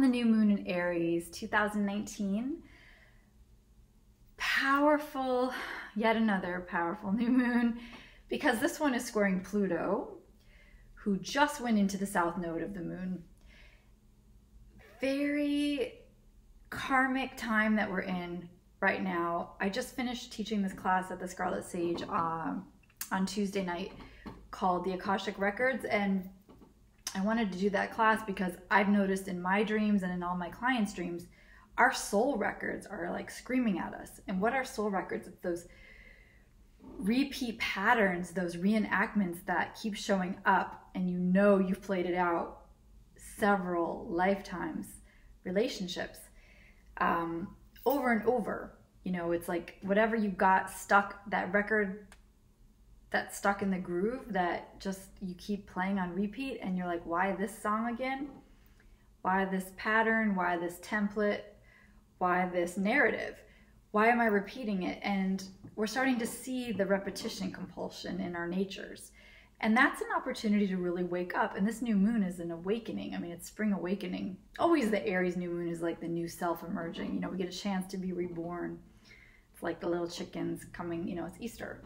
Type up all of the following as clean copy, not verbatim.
the new moon in Aries, 2019. Powerful, yet another powerful new moon, because this one is squaring Pluto, who just went into the south node of the moon. Very karmic time that we're in right now. I just finished teaching this class at the Scarlet Sage on Tuesday night called the Akashic Records, and I wanted to do that class because I've noticed in my dreams and in all my clients' dreams, our soul records are like screaming at us. And what are soul records? It's those repeat patterns, those reenactments that keep showing up, and you know you've played it out several lifetimes, relationships, over and over. You know, it's like whatever you got stuck, that record that's stuck in the groove that just you keep playing on repeat, and you're like, why this song again? Why this pattern? Why this template? Why this narrative? Why am I repeating it? And we're starting to see the repetition compulsion in our natures. And that's an opportunity to really wake up. And this new moon is an awakening. I mean, it's spring awakening. Always the Aries new moon is like the new self emerging. You know, we get a chance to be reborn. It's like the little chickens coming, you know, it's Easter,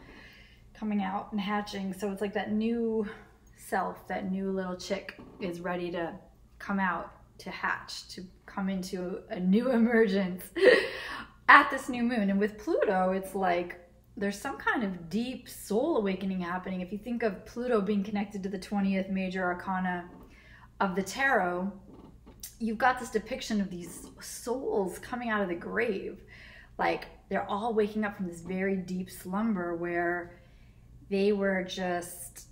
coming out and hatching. So it's like that new self, that new little chick is ready to come out, to hatch, to come into a new emergence at this new moon. And with Pluto, it's like there's some kind of deep soul awakening happening. If you think of Pluto being connected to the 20th major arcana of the tarot, you've got this depiction of these souls coming out of the grave. Like they're all waking up from this very deep slumber where they were just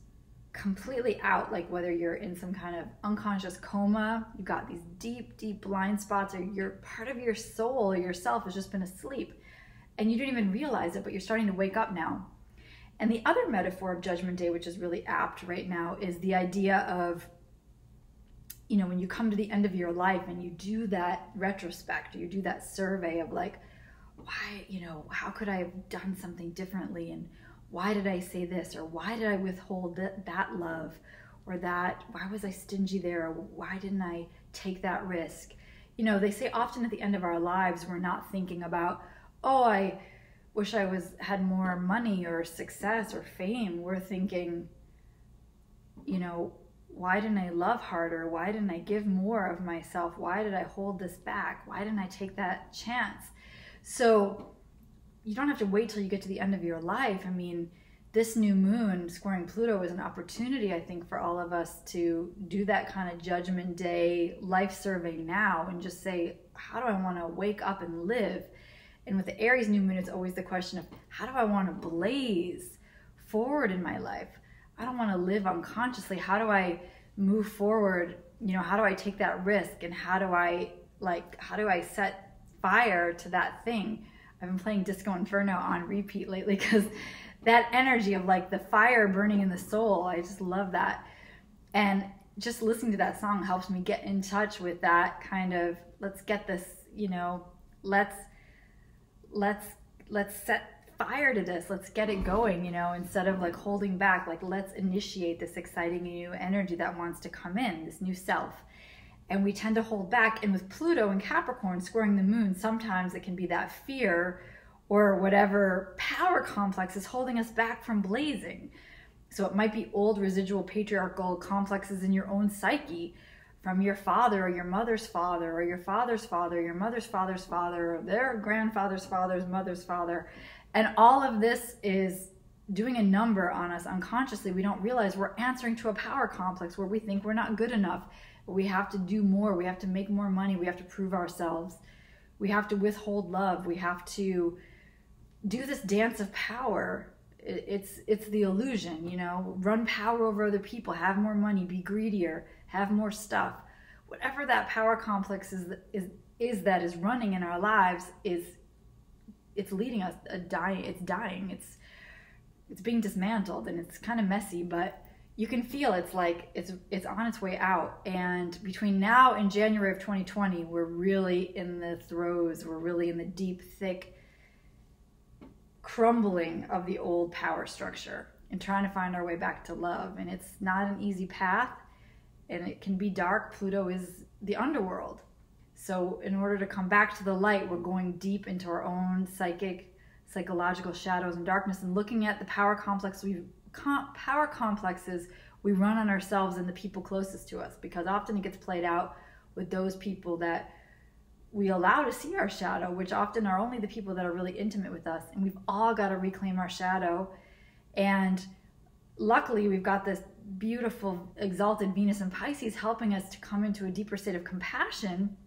completely out, like whether you're in some kind of unconscious coma, you've got these deep, deep blind spots, or you're part of your soul or yourself has just been asleep and you didn't even realize it, but you're starting to wake up now. And the other metaphor of Judgment Day, which is really apt right now, is the idea of, you know, when you come to the end of your life and you do that retrospect, or you do that survey of like, why, you know, how could I have done something differently? And why did I say this? Or why did I withhold that love? Or that, why was I stingy there? Or why didn't I take that risk? You know, they say often at the end of our lives, we're not thinking about, oh, I wish I had more money or success or fame. We're thinking, you know, why didn't I love harder? Why didn't I give more of myself? Why did I hold this back? Why didn't I take that chance? So you don't have to wait till you get to the end of your life. I mean, this new moon squaring Pluto is an opportunity, I think, for all of us to do that kind of Judgment Day life survey now and just say, how do I want to wake up and live? And with the Aries new moon, it's always the question of, how do I want to blaze forward in my life? I don't want to live unconsciously. How do I move forward? You know, how do I take that risk? And how do I set fire to that thing? I've been playing Disco Inferno on repeat lately because that energy of like the fire burning in the soul, I just love that. And just listening to that song helps me get in touch with that kind of, let's get this, you know, let's set fire to this, let's get it going, you know, instead of like holding back, like let's initiate this exciting new energy that wants to come in, this new self. And we tend to hold back. And with Pluto and Capricorn squaring the moon, sometimes it can be that fear or whatever power complex is holding us back from blazing. So it might be old residual patriarchal complexes in your own psyche from your father or your mother's father or your father's father, your mother's father's father, or their grandfather's father's mother's father. And all of this is doing a number on us unconsciously. We don't realize we're answering to a power complex where we think we're not good enough. We have to do more. We have to make more money. We have to prove ourselves. We have to withhold love. We have to do this dance of power. It's the illusion, you know, run power over other people, have more money, be greedier, have more stuff. Whatever that power complex is that is running in our lives it's leading us it's dying. It's being dismantled, and it's kind of messy, but you can feel it's like it's on its way out. And between now and January of 2020, we're really in the throes, we're really in the deep, thick crumbling of the old power structure and trying to find our way back to love. And it's not an easy path, and it can be dark. Pluto is the underworld. So in order to come back to the light, we're going deep into our own psychological shadows and darkness, and looking at the power complexes we run on ourselves and the people closest to us, because often it gets played out with those people that we allow to see our shadow, which often are only the people that are really intimate with us. And we've all got to reclaim our shadow. And luckily, we've got this beautiful exalted Venus in Pisces helping us to come into a deeper state of compassion.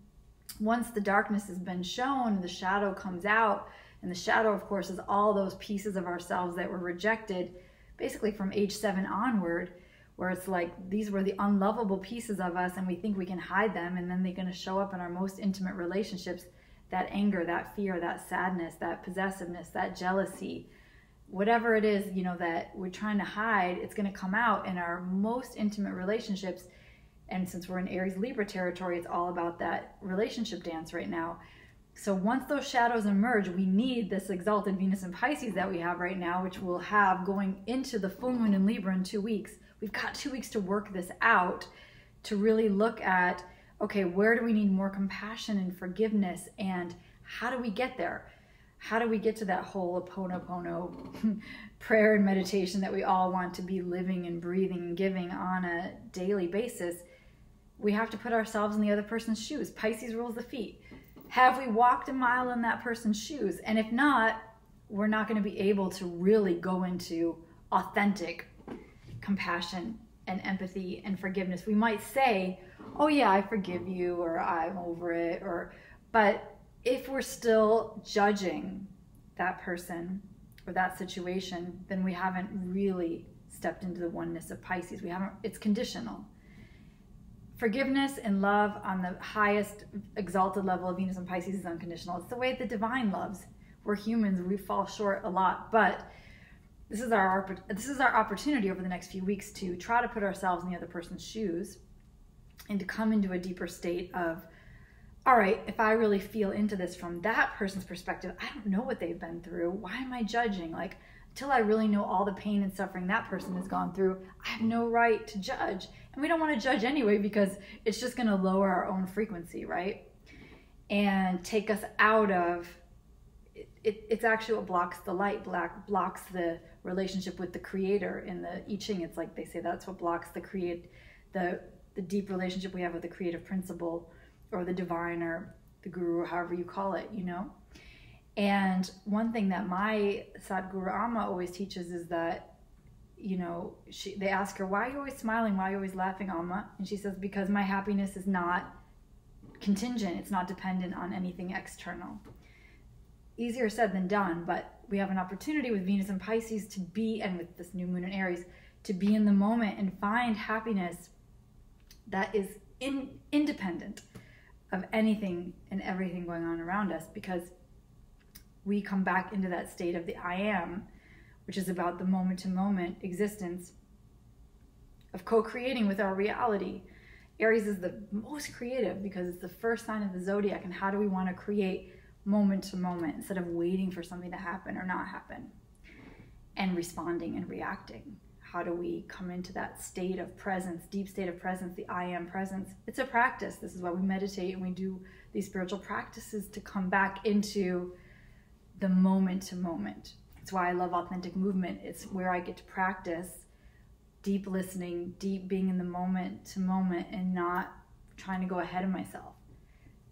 Once the darkness has been shown, the shadow comes out. And the shadow, of course, is all those pieces of ourselves that were rejected basically from age 7 onward, where it's like these were the unlovable pieces of us and we think we can hide them, and then they're going to show up in our most intimate relationships. That anger, that fear, that sadness, that possessiveness, that jealousy, whatever it is, you know, that we're trying to hide, it's going to come out in our most intimate relationships. And since we're in Aries Libra territory, it's all about that relationship dance right now. So once those shadows emerge, we need this exalted Venus in Pisces that we have right now, which we'll have going into the full moon in Libra in 2 weeks. We've got 2 weeks to work this out, to really look at, okay, where do we need more compassion and forgiveness, and how do we get there? How do we get to that whole Ho'oponopono prayer and meditation that we all want to be living and breathing and giving on a daily basis? We have to put ourselves in the other person's shoes. Pisces rules the feet. Have we walked a mile in that person's shoes? And if not, we're not going to be able to really go into authentic compassion and empathy and forgiveness. We might say, oh yeah, I forgive you, or I'm over it, but if we're still judging that person or that situation, then we haven't really stepped into the oneness of Pisces. It's conditional. Forgiveness and love on the highest exalted level of Venus and Pisces is unconditional. It's the way the divine loves. We're humans, we fall short a lot, but this is our opportunity over the next few weeks to try to put ourselves in the other person's shoes and to come into a deeper state of, all right, if I really feel into this from that person's perspective, I don't know what they've been through. Why am I judging? Like, until I really know all the pain and suffering that person has gone through, I have no right to judge. And we don't want to judge anyway, because it's just going to lower our own frequency, right? And take us out of, it's actually what blocks the light, blocks the relationship with the creator. In the I Ching, it's like they say that's what blocks the deep relationship we have with the creative principle, or the divine, or the guru, or however you call it, you know? And one thing that my Sadhguru Amma always teaches is that, you know, they ask her, why are you always smiling? Why are you always laughing, Amma? And she says, because my happiness is not contingent. It's not dependent on anything external. Easier said than done, but we have an opportunity with Venus and Pisces to be, and with this new moon in Aries, to be in the moment and find happiness that is independent of anything and everything going on around us, because we come back into that state of the I am, which is about the moment-to-moment existence of co-creating with our reality. Aries is the most creative because it's the first sign of the zodiac, and how do we want to create moment-to-moment instead of waiting for something to happen or not happen, and responding and reacting? How do we come into that state of presence, deep state of presence, the I am presence? It's a practice. This is why we meditate and we do these spiritual practices, to come back into the moment to moment. It's why I love authentic movement. It's where I get to practice deep listening, deep being in the moment to moment, and not trying to go ahead of myself,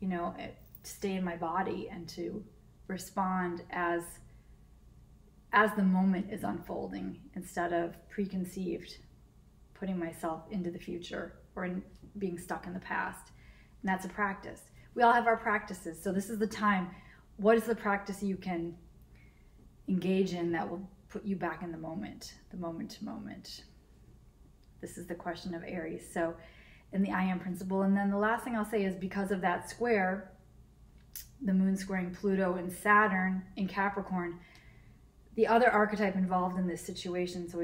you know, stay in my body and to respond as the moment is unfolding, instead of preconceived, putting myself into the future or being stuck in the past. And that's a practice. We all have our practices. So this is the time. What is the practice you can engage in that will put you back in the moment to moment? This is the question of Aries. So in the I am principle. And then the last thing I'll say is, because of that square, the moon squaring Pluto and Saturn in Capricorn, the other archetype involved in this situation, so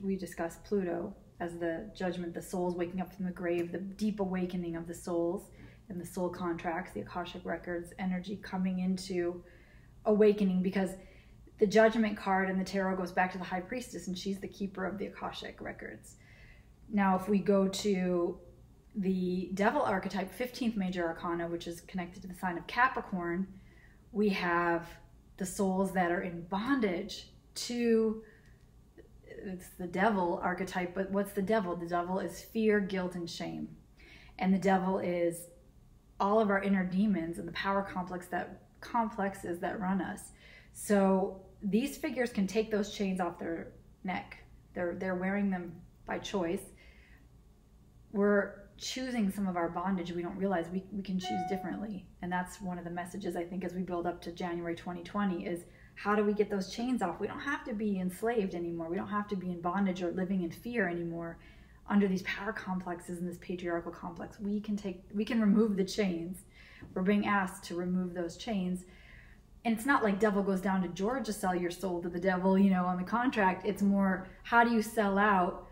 we discussed Pluto as the judgment, the souls waking up from the grave, the deep awakening of the souls and the soul contracts, the Akashic records, energy coming into awakening, because the judgment card in the tarot goes back to the high priestess, and she's the keeper of the Akashic records. Now, if we go to the devil archetype, 15th major arcana, which is connected to the sign of Capricorn, we have the souls that are in bondage to, it's the devil archetype, but what's the devil? The devil is fear, guilt, and shame. And the devil is all of our inner demons and the power complexes that run us. So these figures can take those chains off their neck. They're wearing them by choice. We're choosing some of our bondage. We don't realize we can choose differently. And that's one of the messages, I think, as we build up to January 2020 is, how do we get those chains off? We don't have to be enslaved anymore. We don't have to be in bondage or living in fear anymore under these power complexes and this patriarchal complex. We can remove the chains. We're being asked to remove those chains. And it's not like devil goes down to Georgia, sell your soul to the devil, you know, on the contract. It's more, how do you sell out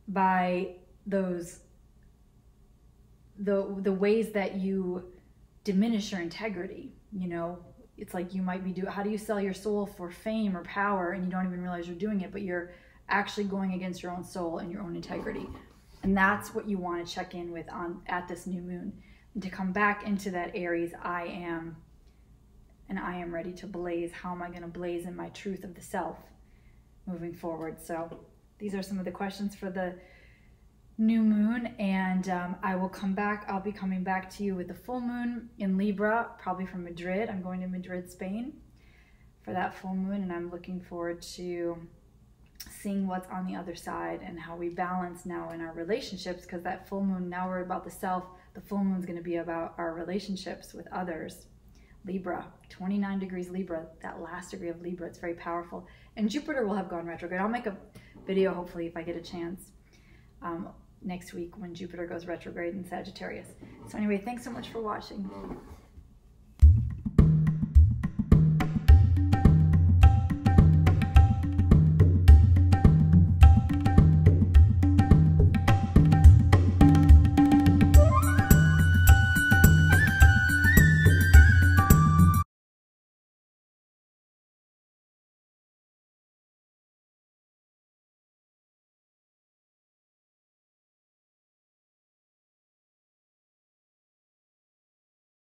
by those, the ways that you diminish your integrity, you know? It's like you might be how do you sell your soul for fame or power and you don't even realize you're doing it, but you're actually going against your own soul and your own integrity. And that's what you want to check in with at this new moon. And to come back into that Aries, I am ready to blaze. How am I going to blaze in my truth of the self moving forward? So these are some of the questions for the new moon, and I will come back. I'll be coming back to you with the full moon in Libra, probably from Madrid. I'm going to Madrid, Spain for that full moon, and I'm looking forward to seeing what's on the other side and how we balance now in our relationships, because that full moon, now we're about the self. The full moon is going to be about our relationships with others. Libra, 29 degrees Libra, that last degree of Libra, it's very powerful. And Jupiter will have gone retrograde. I'll make a video, hopefully, if I get a chance, next week when Jupiter goes retrograde in Sagittarius. So anyway, thanks so much for watching.